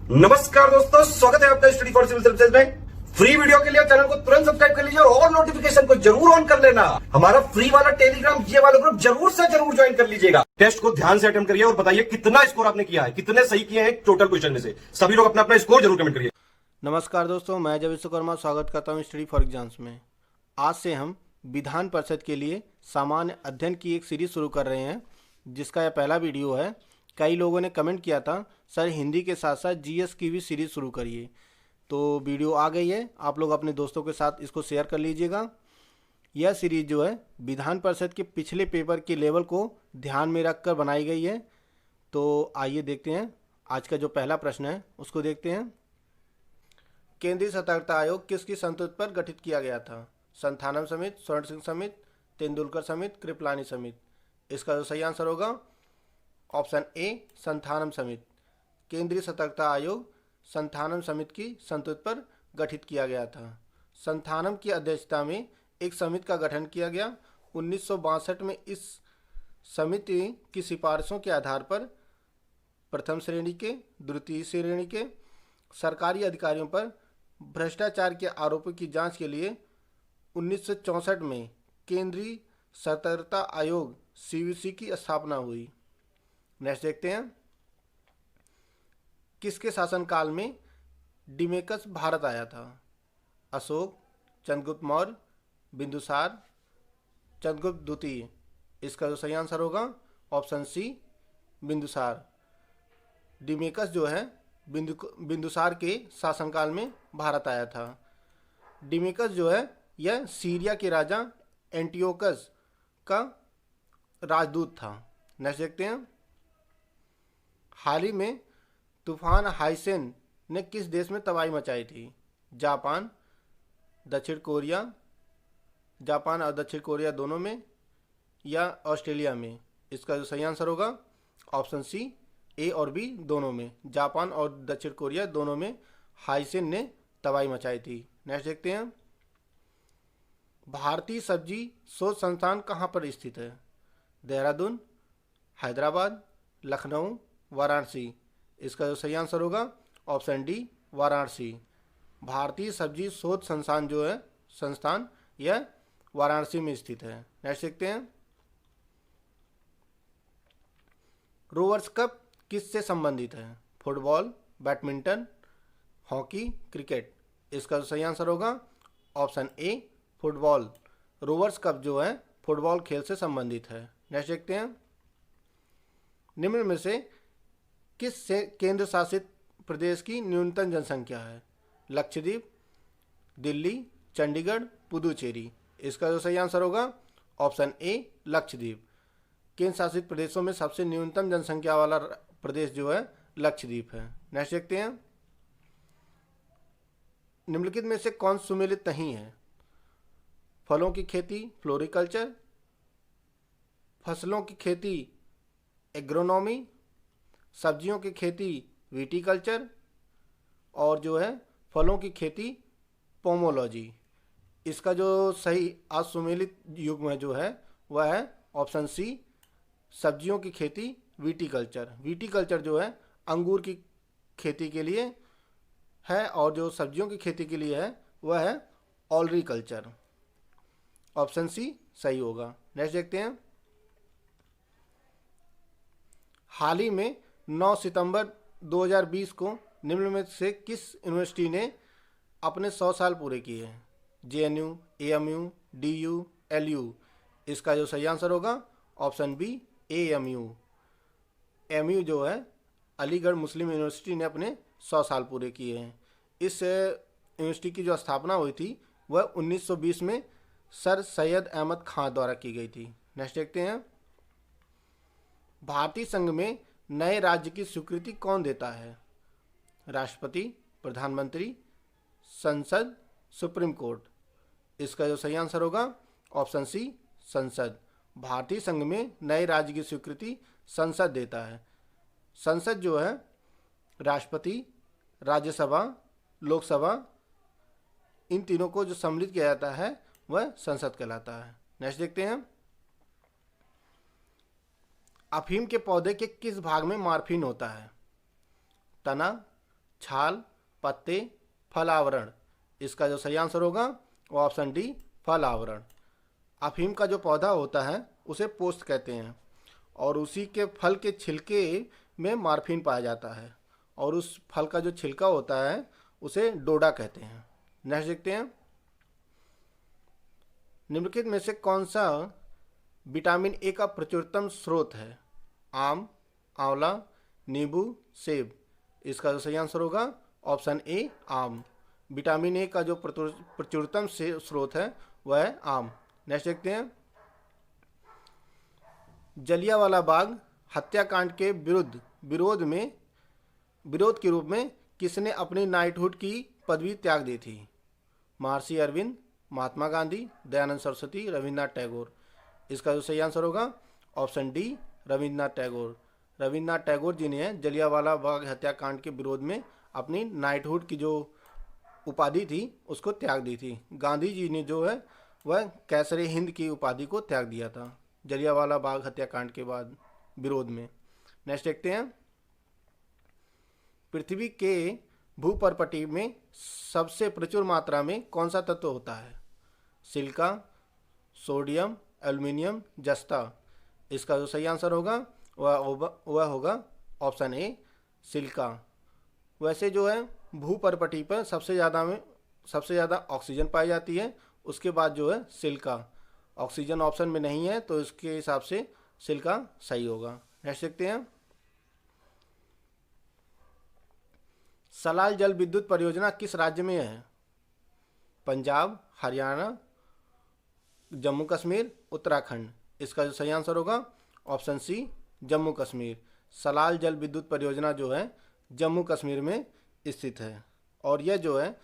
नमस्कार दोस्तों, स्वागत है आपका स्टडी फॉर सिविल सर्विसेज में। फ्री वीडियो के लिए चैनल को तुरंत सब्सक्राइब कर लीजिए और नोटिफिकेशन को जरूर ऑन कर लेना। हमारा फ्री वाला टेलीग्राम ये वाला ग्रुप जरूर से जरूर ज्वाइन कर लीजिएगा। टेस्ट को ध्यान से अटेम्प्ट करिए और बताइए कितना स्कोर आपने किया है, कितने सही किए हैं टोटल क्वेश्चन में से। सभी लोग अपना अपना स्कोर जरूर कमेंट करिए। नमस्कार दोस्तों, मैं जय विश्वकर्मा स्वागत करता हूं स्टडी फॉर एग्जाम्स में। आज से हम विधान परिषद के लिए सामान्य अध्ययन की एक सीरीज शुरू कर रहे हैं, जिसका यह पहला वीडियो है। कई लोगों ने कमेंट किया था सर हिंदी के साथ साथ जीएस की भी सीरीज शुरू करिए, तो वीडियो आ गई है। आप लोग अपने दोस्तों के साथ इसको शेयर कर लीजिएगा। यह सीरीज जो है विधान परिषद के पिछले पेपर के लेवल को ध्यान में रखकर बनाई गई है। तो आइए देखते हैं आज का जो पहला प्रश्न है उसको देखते हैं। केंद्रीय सतर्कता आयोग किसकी संस्तुति पर गठित किया गया था? संथानम समिति, स्वर्ण सिंह समिति, तेंदुलकर समिति, कृपलानी समिति। इसका जो सही आंसर होगा ऑप्शन ए संथानम समिति। केंद्रीय सतर्कता आयोग संथानम समिति की संस्तुति पर गठित किया गया था। संथानम की अध्यक्षता में एक समिति का गठन किया गया। 1962 में इस समिति की सिफारिशों के आधार पर प्रथम श्रेणी के, द्वितीय श्रेणी के सरकारी अधिकारियों पर भ्रष्टाचार के आरोपों की जांच के लिए 1964 में केंद्रीय सतर्कता आयोग सीवीसी की स्थापना हुई। नेक्स्ट देखते हैं, किसके शासनकाल में डिमेकस भारत आया था? अशोक, चंद्रगुप्त मौर्य, बिंदुसार, चंद्रगुप्त द्वितीय। इसका जो सही आंसर होगा ऑप्शन सी बिंदुसार। डिमेकस जो है बिंदुसार के शासनकाल में भारत आया था। डिमेकस जो है यह सीरिया के राजा एंटियोकस का राजदूत था। नेक्स्ट देखते हैं, हाल ही में तूफान हाइसेन ने किस देश में तबाही मचाई थी? जापान, दक्षिण कोरिया, जापान और दक्षिण कोरिया दोनों में, या ऑस्ट्रेलिया में। इसका जो सही आंसर होगा ऑप्शन सी ए और बी दोनों में। जापान और दक्षिण कोरिया दोनों में हाइसेन ने तबाही मचाई थी। नेक्स्ट देखते हैं, भारतीय सब्जी शोध संस्थान कहाँ पर स्थित है? देहरादून, हैदराबाद, लखनऊ, वाराणसी। इसका जो सही आंसर होगा ऑप्शन डी वाराणसी। भारतीय सब्जी शोध संस्थान जो है संस्थान यह वाराणसी में स्थित है। नेक्स्ट देखते हैं, रोवर्स कप किससे संबंधित है? Football, badminton, hockey, cricket. इसका जो सही आंसर होगा option A football. Rovers cup जो है फुटबॉल खेल से संबंधित है। नेक्स्ट देखते हैं, निम्न में से किस केंद्र शासित प्रदेश की न्यूनतम जनसंख्या है? लक्षद्वीप, दिल्ली, चंडीगढ़, पुदुचेरी। इसका जो सही आंसर होगा ऑप्शन ए लक्षद्वीप। केंद्र शासित प्रदेशों में सबसे न्यूनतम जनसंख्या वाला प्रदेश जो है लक्षद्वीप है। नेक्स्ट देखते हैं, निम्नलिखित में से कौन सुमेलित नहीं है? फलों की खेती फ्लोरिकल्चर, फसलों की खेती एग्रोनॉमी, सब्जियों की खेती विटीकल्चर, और जो है फलों की खेती पोमोलॉजी। इसका जो सही असुमेलित युग्म जो है वह है ऑप्शन सी सब्जियों की खेती विटीकल्चर। विटीकल्चर जो है अंगूर की खेती के लिए है और जो सब्जियों की खेती के लिए है वह है ऑलरीकल्चर। ऑप्शन सी सही होगा। नेक्स्ट देखते हैं, हाल ही में 9 सितंबर 2020 को निम्न में से किस यूनिवर्सिटी ने अपने 100 साल पूरे किए हैं? JNU, AMU, DU, LU. इसका जो सही आंसर होगा ऑप्शन बी एएमयू। एमयू जो है अलीगढ़ मुस्लिम यूनिवर्सिटी ने अपने 100 साल पूरे किए हैं। इस यूनिवर्सिटी की जो स्थापना हुई थी वह 1920 में सर सैयद अहमद खां द्वारा की गई थी। नेक्स्ट देखते हैं, भारतीय संघ में नए राज्य की स्वीकृति कौन देता है? राष्ट्रपति, प्रधानमंत्री, संसद, सुप्रीम कोर्ट। इसका जो सही आंसर होगा ऑप्शन सी संसद। भारतीय संघ में नए राज्य की स्वीकृति संसद देता है। संसद जो है राष्ट्रपति, राज्यसभा, लोकसभा, इन तीनों को जो सम्मिलित किया जाता है वह संसद कहलाता है। नेक्स्ट देखते हैं, अफीम के पौधे के किस भाग में मार्फिन होता है? तना, छाल, पत्ते, फल आवरण। इसका जो सही आंसर होगा वो ऑप्शन डी, फल आवरण। अफीम का जो पौधा होता है उसे पोस्त कहते हैं और उसी के फल के छिलके में मार्फिन पाया जाता है और उस फल का जो छिलका होता है उसे डोडा कहते हैं। नेक्स्ट देखते हैं, निम्नलिखित में से कौन सा विटामिन ए का प्रचुरतम स्रोत है? आम, आंवला, नींबू, सेब। इसका जो सही आंसर होगा ऑप्शन ए, आम। विटामिन ए का जो प्रचुरतम स्रोत है वह है आम। नेक्स्ट देखते हैं, जलियांवाला बाग हत्याकांड के विरोध के रूप में किसने अपनी नाइटहुड की पदवी त्याग दी थी? महर्षि अरविंद, महात्मा गांधी, दयानंद सरस्वती, रविन्द्रनाथ टैगोर। इसका जो सही आंसर होगा ऑप्शन डी, रविन्द्रनाथ टैगोर। रविन्द्रनाथ टैगोर जी ने जलियांवाला बाग हत्याकांड के विरोध में अपनी नाइटहुड की जो उपाधि थी उसको त्याग दी थी। गांधी जी ने जो है वह कैसरे हिंद की उपाधि को त्याग दिया था जलियांवाला बाग हत्याकांड के बाद विरोध में। नेक्स्ट देखते हैं, पृथ्वी के भूपर्पटी में सबसे प्रचुर मात्रा में कौन सा तत्व होता है? सिलिका, सोडियम, एल्युमिनियम, जस्ता। इसका जो सही आंसर होगा वह होगा ऑप्शन ए, सिलिका। वैसे जो है भूपर्पटी पर सबसे ज़्यादा ऑक्सीजन पाई जाती है, उसके बाद जो है सिलिका। ऑक्सीजन ऑप्शन में नहीं है तो इसके हिसाब से सिलिका सही होगा। नेक्स्ट देखते हैं, सलाल जल विद्युत परियोजना किस राज्य में है? पंजाब, हरियाणा, जम्मू कश्मीर, उत्तराखंड। इसका जो सही आंसर होगा ऑप्शन सी, जम्मू कश्मीर। सलाल जल विद्युत परियोजना जो है जम्मू कश्मीर में स्थित है और यह जो है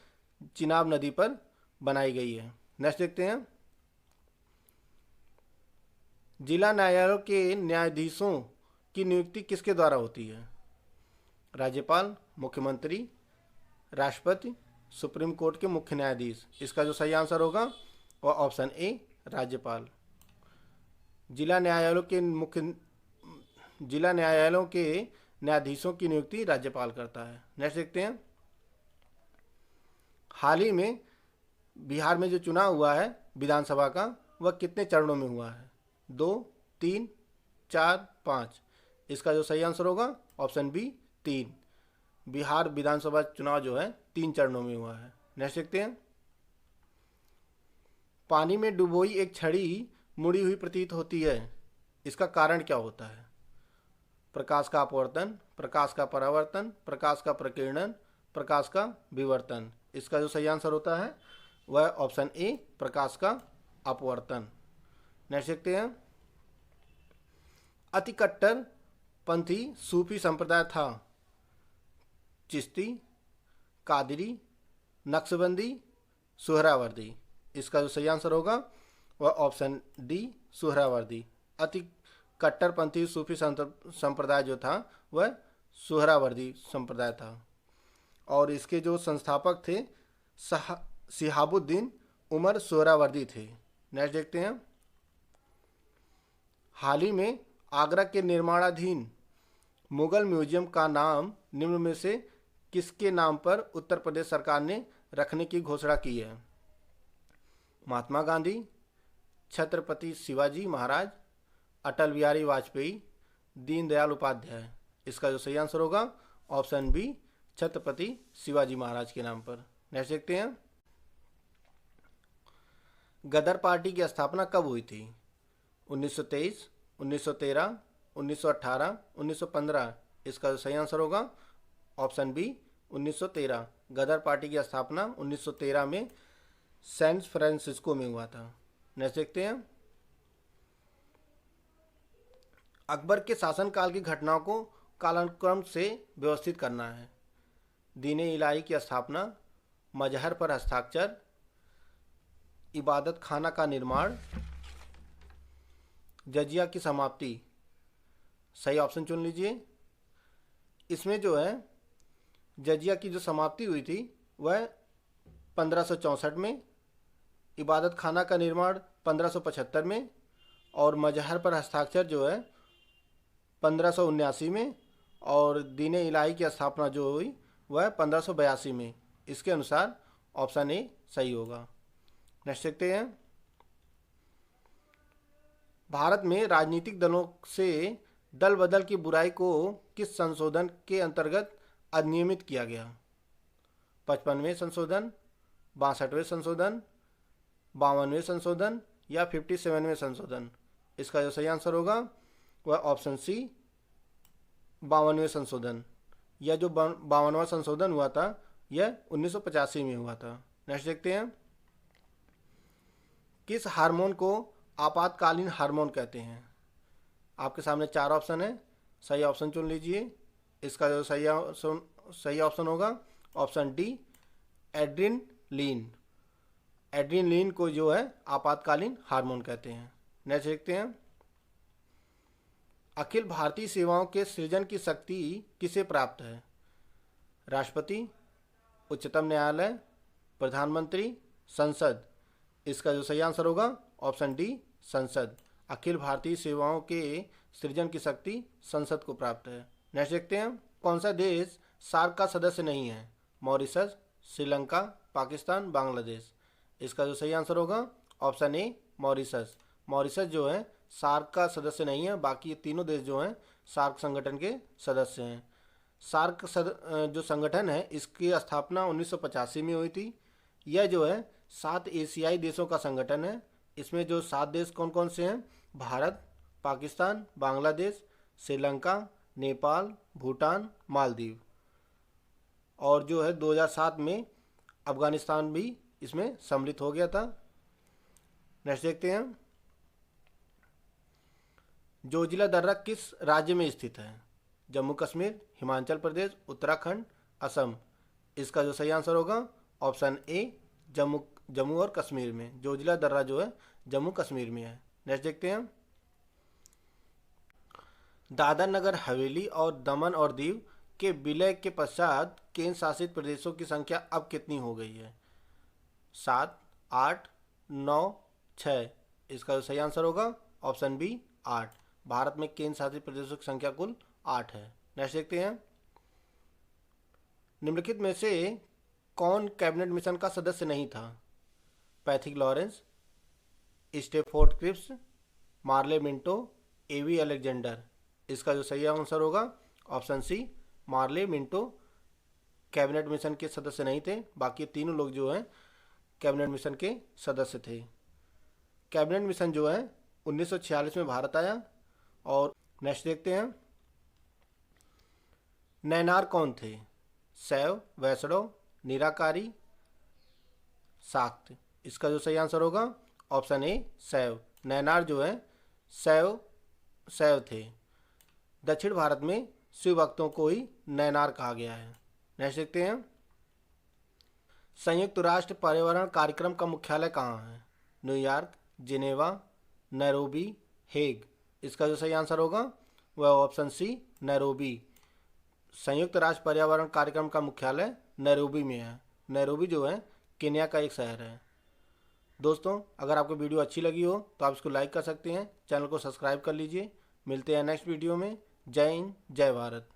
चिनाब नदी पर बनाई गई है। नेक्स्ट देखते हैं, जिला न्यायालयों के न्यायाधीशों की नियुक्ति किसके द्वारा होती है? राज्यपाल, मुख्यमंत्री, राष्ट्रपति, सुप्रीम कोर्ट के मुख्य न्यायाधीश। इसका जो सही आंसर होगा वह ऑप्शन ए, राज्यपाल। जिला न्यायालयों के न्यायाधीशों की नियुक्ति राज्यपाल करता है। नेक्स्ट देखते हैं, हाल ही में बिहार में जो चुनाव हुआ है विधानसभा का वह कितने चरणों में हुआ है? 2, 3, 4, 5। इसका जो सही आंसर होगा ऑप्शन बी, 3। बिहार विधानसभा चुनाव जो है 3 चरणों में हुआ है। नेक्स्ट देखते हैं, पानी में डुबोई एक छड़ी मुड़ी हुई प्रतीत होती है, इसका कारण क्या होता है? प्रकाश का अपवर्तन, प्रकाश का परावर्तन, प्रकाश का प्रकीर्णन, प्रकाश का विवर्तन। इसका जो सही आंसर होता है वह ऑप्शन ए, प्रकाश का अपवर्तन। नेक्स्ट देखते हैं, अति कट्टर पंथी सूफी संप्रदाय था? चिश्ती, कादरी, नक्शबंदी, सुहरावर्दी। इसका जो सही आंसर होगा वह ऑप्शन डी, सुहरावर्दी। अति कट्टरपंथी सूफी संप्रदाय जो था वह सुहरावर्दी संप्रदाय था और इसके जो संस्थापक थे शिहाबुद्दीन उमर सुहरावर्दी थे। नेक्स्ट देखते हैं, हाल ही में आगरा के निर्माणाधीन मुगल म्यूजियम का नाम निम्न में से किसके नाम पर उत्तर प्रदेश सरकार ने रखने की घोषणा की है? महात्मा गांधी, छत्रपति शिवाजी महाराज, अटल बिहारी वाजपेयी, दीनदयाल उपाध्याय। इसका जो सही आंसर होगा ऑप्शन बी, छत्रपति शिवाजी महाराज के नाम पर। नेक्स्ट देखते हैं, गदर पार्टी की स्थापना कब हुई थी? 1923, 1913, 1918, 1915। इसका जो सही आंसर होगा ऑप्शन बी, 1913। गदर पार्टी की स्थापना 1913 में सैन फ्रांसिस्को में हुआ था। नेक्स्ट देखते हैं, अकबर के शासनकाल की घटनाओं को कालानुक्रम से व्यवस्थित करना है। दीन-ए इलाही की स्थापना, मजहर पर हस्ताक्षर, इबादत खाना का निर्माण, जजिया की समाप्ति। सही ऑप्शन चुन लीजिए। इसमें जो है जजिया की जो समाप्ति हुई थी वह 1564 में, इबादत खाना का निर्माण 1575 में और मजहर पर हस्ताक्षर जो है 1579 में और दीन-ए इलाही की स्थापना जो हुई वह 1582 में। इसके अनुसार ऑप्शन ए सही होगा। नेक्स्ट देखते हैं, भारत में राजनीतिक दलों से दल बदल की बुराई को किस संशोधन के अंतर्गत अधिनियमित किया गया? 55वें संशोधन, 62वें संशोधन, 52वें संशोधन या 57वें संशोधन? इसका जो सही आंसर होगा वह ऑप्शन सी 52वें संशोधन। यह जो 52वां संशोधन हुआ था यह 1985 में हुआ था। नेक्स्ट देखते हैं, किस हार्मोन को आपातकालीन हार्मोन कहते हैं? आपके सामने 4 ऑप्शन है, सही ऑप्शन चुन लीजिए। इसका जो सही ऑप्शन होगा ऑप्शन डी एड्रेनलिन। एड्रेनलिन को जो है आपातकालीन हार्मोन कहते हैं। नेक्स्ट देखते हैं, अखिल भारतीय सेवाओं के सृजन की शक्ति किसे प्राप्त है? राष्ट्रपति, उच्चतम न्यायालय, प्रधानमंत्री, संसद? इसका जो सही आंसर होगा ऑप्शन डी संसद। अखिल भारतीय सेवाओं के सृजन की शक्ति संसद को प्राप्त है। नेक्स्ट देखते हैं, कौन सा देश सार्क का सदस्य नहीं है? मॉरिशस, श्रीलंका, पाकिस्तान, बांग्लादेश? इसका जो सही आंसर होगा ऑप्शन ए मॉरिशस। मॉरिशस जो है सार्क का सदस्य नहीं है, बाकी ये तीनों देश जो हैं सार्क संगठन के सदस्य हैं। सार्क जो संगठन है इसकी स्थापना 1985 में हुई थी। यह जो है 7 एशियाई देशों का संगठन है। इसमें जो 7 देश कौन कौन से हैं? भारत, पाकिस्तान, बांग्लादेश, श्रीलंका, नेपाल, भूटान, मालदीव। और जो है 2007 में अफगानिस्तान भी इसमें सम्मिलित हो गया था। नेक्स्ट देखते हैं, जोजिला दर्रा किस राज्य में स्थित है? जम्मू कश्मीर, हिमाचल प्रदेश, उत्तराखंड, असम? इसका जो सही आंसर होगा ऑप्शन ए जम्मू और कश्मीर में। जोजिला दर्रा जो है जम्मू कश्मीर में है। नेक्स्ट देखते हैं, दादर नगर हवेली और दमन और दीव के विलय के पश्चात केंद्र शासित प्रदेशों की संख्या अब कितनी हो गई है? 7, 8, 9, 6? इसका जो सही आंसर होगा ऑप्शन बी 8। भारत में केंद्र शासित प्रदेशों की संख्या कुल 8 है। नेक्स्ट देखते हैं, निम्नलिखित में से कौन कैबिनेट मिशन का सदस्य नहीं था? Pethick Lawrence, Stafford Cripps, Morley Minto, A V Alexander? इसका जो सही आंसर होगा option C Morley Minto cabinet mission के सदस्य नहीं थे। बाकी तीनों लोग जो हैं कैबिनेट मिशन के सदस्य थे। कैबिनेट मिशन जो है 1946 में भारत आया। और नेक्स्ट देखते हैं, नैनार कौन थे? शैव, वैष्णव, निराकारी, शाक्त? इसका जो सही आंसर होगा ऑप्शन ए शैव। नैनार जो है शैव थे। दक्षिण भारत में शिव भक्तों को ही नैनार कहा गया है। नेक्स्ट देखते हैं, संयुक्त राष्ट्र पर्यावरण कार्यक्रम का मुख्यालय कहाँ है? New York, Geneva, Nairobi, Hague? इसका जो सही आंसर होगा वह ऑप्शन सी नैरोबी। संयुक्त राष्ट्र पर्यावरण कार्यक्रम का मुख्यालय नैरोबी में है। नैरोबी जो है केन्या का एक शहर है। दोस्तों, अगर आपको वीडियो अच्छी लगी हो तो आप इसको लाइक कर सकते हैं, चैनल को सब्सक्राइब कर लीजिए। मिलते हैं नेक्स्ट वीडियो में। जय हिंद, जय भारत।